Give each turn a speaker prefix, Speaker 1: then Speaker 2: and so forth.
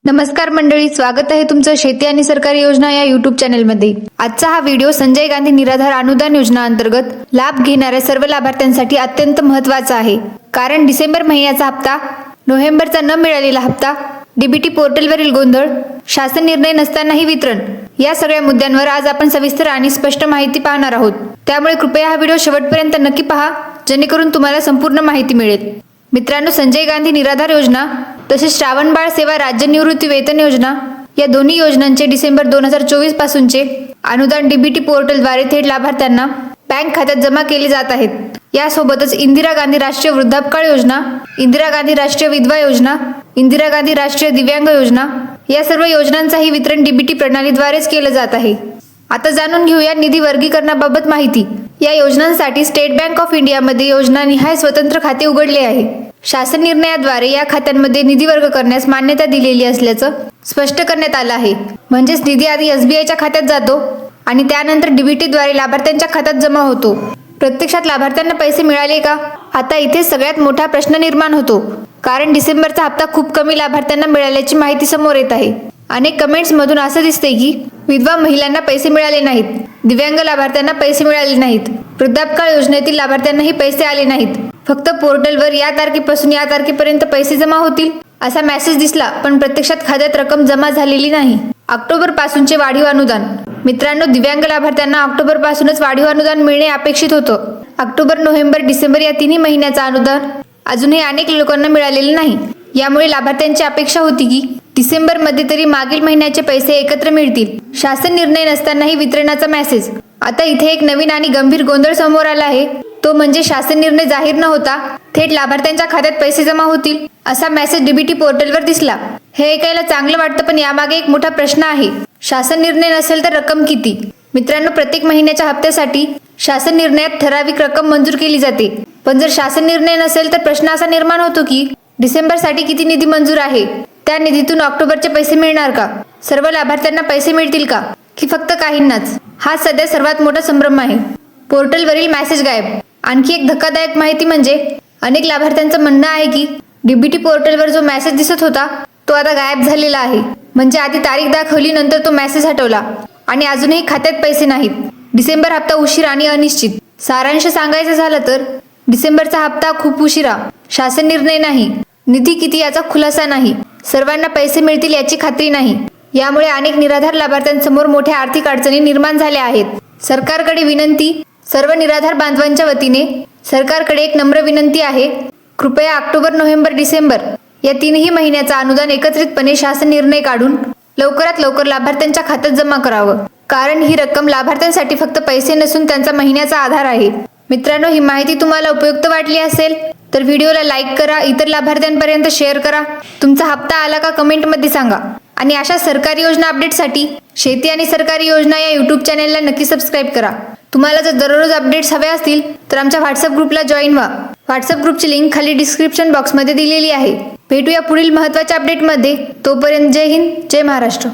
Speaker 1: नमस्कार मंडळी, स्वागत आहे तुमचं शेती आणि सरकारी योजना या युट्यूब चॅनलमध्ये। आजचा हा व्हिडिओ संजय गांधी निराधार अनुदान योजना अंतर्गत लाभ घेणाऱ्या सर्व लाभार्थ्यांसाठी अत्यंत महत्त्वाचा आहे। कारण डिसेंबर महिन्याचा हप्ता, नोव्हेंबरचा न मिळालेला हप्ता, डीबीटी पोर्टलवरील गोंधळ, शासन निर्णय नसतानाही वितरण या सगळ्या मुद्द्यांवर आज आपण सविस्तर आणि स्पष्ट माहिती पाहणार आहोत। त्यामुळे कृपया हा व्हिडिओ शेवटपर्यंत नक्की पहा, जेणेकरून तुम्हाला संपूर्ण माहिती मिळेल। मित्रांनो, संजय गांधी निराधार योजना तसेच श्रावण बाळ सेवा राज्य निवृत्ती वेतन योजना या दोन्ही योजनांचे डिसेंबर 2024 पासूनचे अनुदान डीबीटी पोर्टलद्वारे थेट लाभार्थ्यांना बँक खात्यात जमा केले जात आहेत। यासोबतच इंदिरा गांधी राष्ट्रीय वृद्धापकाळ योजना, इंदिरा गांधी राष्ट्रीय विधवा योजना, इंदिरा गांधी राष्ट्रीय दिव्यांग योजना या सर्व योजनांचाही वितरण डीबीटी प्रणालीद्वारेच केलं जात आहे। आता जाणून घेऊया निधी वर्गीकरणाबाबत माहिती। या योजनांसाठी स्टेट बँक ऑफ इंडियामध्ये योजना निहाय स्वतंत्र खाते उघडले आहे। शासन निर्णयाद्वारे या खात्यांमध्ये निधी वर्ग करण्यास मान्यता दिलेली असल्याचं स्पष्ट करण्यात आलं आहे। म्हणजेच निधी आधी एसबीआयच्या खात्यात जातो आणि त्यानंतर डीबीटीद्वारे लाभार्थ्यांच्या खात्यात जमा होतो। प्रत्यक्षात लाभार्थ्यांना पैसे मिळाले का? आता इथे सगळ्यात मोठा प्रश्न निर्माण होतो, कारण डिसेंबरचा हप्ता खूप कमी लाभार्थ्यांना मिळाल्याची माहिती समोर येत आहे। अनेक कमेंट्स मधून असं दिसतंय की विधवा महिलांना पैसे मिळाले नाहीत, दिव्यांग लाभार्थ्यांना पैसे मिळाले नाहीत, वृद्धापकाळ योजनेतील लाभार्थ्यांनाही पैसे आले नाहीत। फक्त पोर्टलवर या तारखेपासून या तारखेपर्यंत पैसे जमा होतील असा मेसेज दिसला, पण प्रत्यक्षात खात्यात रक्कम जमा झालेली नाही। ऑक्टोबर पासूनचे वाढीव अनुदान। मित्रांनो, दिव्यांग लाभार्थ्यांना ऑक्टोबर पासूनच वाढीव अनुदान मिळणे अपेक्षित होतं। ऑक्टोबर, नोव्हेंबर, डिसेंबर या तिन्ही महिन्याचं अनुदान अजूनही अनेक लोकांना मिळालेले नाही। यामुळे लाभार्थ्यांची अपेक्षा होती की डिसेंबर मध्ये तरी मागील महिन्याचे पैसे एकत्र मिळतील। शासन निर्णय नसतानाही वितरणाचा मेसेज। आता इथे एक नवीन आणि गंभीर गोंधळ समोर आला आहे, तो म्हणजे शासन निर्णय जाहीर न होता थेट लाभार्थ्यांच्या खात्यात पैसे जमा होतील असा मेसेज डीबीटी पोर्टलवर दिसला। हे ऐकायला चांगलं वाटतं, पण यामागे एक मोठा प्रश्न आहे। शासन निर्णय नसेल तर रक्कम किती? मित्रांनो, प्रत्येक महिन्याच्या हप्त्यासाठी शासन निर्णयात ठराविक रक्कम मंजूर केली जाते। पण जर शासन निर्णय नसेल तर प्रश्न असा निर्माण होतो की डिसेंबरसाठी किती निधी मंजूर आहे? त्या निधीतून ऑक्टोबरचे पैसे मिळणार का? सर्व लाभार्थ्यांना पैसे मिळतील का, की फक्त काहींनाच? हा सध्या सर्वात मोठा संभ्रम आहे। पोर्टलवरील मेसेज गायब। आणखी एक धक्कादायक माहिती म्हणजे अनेक लाभार्थ्यांचं म्हणणं आहे की डीबीटी पोर्टलवर जो मेसेज दिसत होता तो आता गायब झालेला आहे। म्हणजे आधी तारीख दाखवली, नंतर तो मेसेज हटवला आणि अजूनही खात्यात पैसे नाहीत। डिसेंबर हप्ता उशीर आणि अनिश्चित। सारांश सांगायचं झालं तर डिसेंबरचा हप्ता खूप उशिरा, शासन निर्णय नाही, निधी किती याचा खुलासा नाही, सर्वांना पैसे मिळतील याची खात्री नाही। यामुळे अनेक निराधार लाभार्थ्यांसमोर मोठ्या आर्थिक अडचणी निर्माण झाल्या आहेत। सरकारकडे विनंती, सर्व निराधार बांधवांच्या वतीने सरकारकडे एक नम्र विनंती आहे, कृपया ऑक्टोबर, नोव्हेंबर, डिसेंबर या तीनही महिन्याचा अनुदान एकत्रितपणे शासन निर्णय काढून लवकरात लवकर लाभार्थ्यांच्या खात्यात जमा करावं। कारण ही रक्कम लाभार्थ्यांसाठी फक्त पैसे नसून त्यांचा महिन्याचा आधार आहे। मित्रांनो, ही माहिती तुम्हाला उपयुक्त वाटली असेल तर व्हिडिओला लाईक करा, इतर लाभार्थ्यांपर्यंत शेअर करा, तुमचा हप्ता आला का कमेंटमध्ये सांगा। आणि अशा सरकारी योजना अपडेटसाठी शेती आणि सरकारी योजना या युट्यूब चॅनेलला नक्की सबस्क्राईब करा। तुम्हाला जर दररोज अपडेट्स हवे असतील तर आमच्या व्हॉट्सअप ग्रुपला जॉईन व्हा। व्हॉट्सअप ग्रुपची लिंक खाली डिस्क्रिप्शन बॉक्समध्ये दिलेली आहे। भेटूया पुढील महत्त्वाच्या अपडेटमध्ये। तोपर्यंत जय हिंद, जय महाराष्ट्र।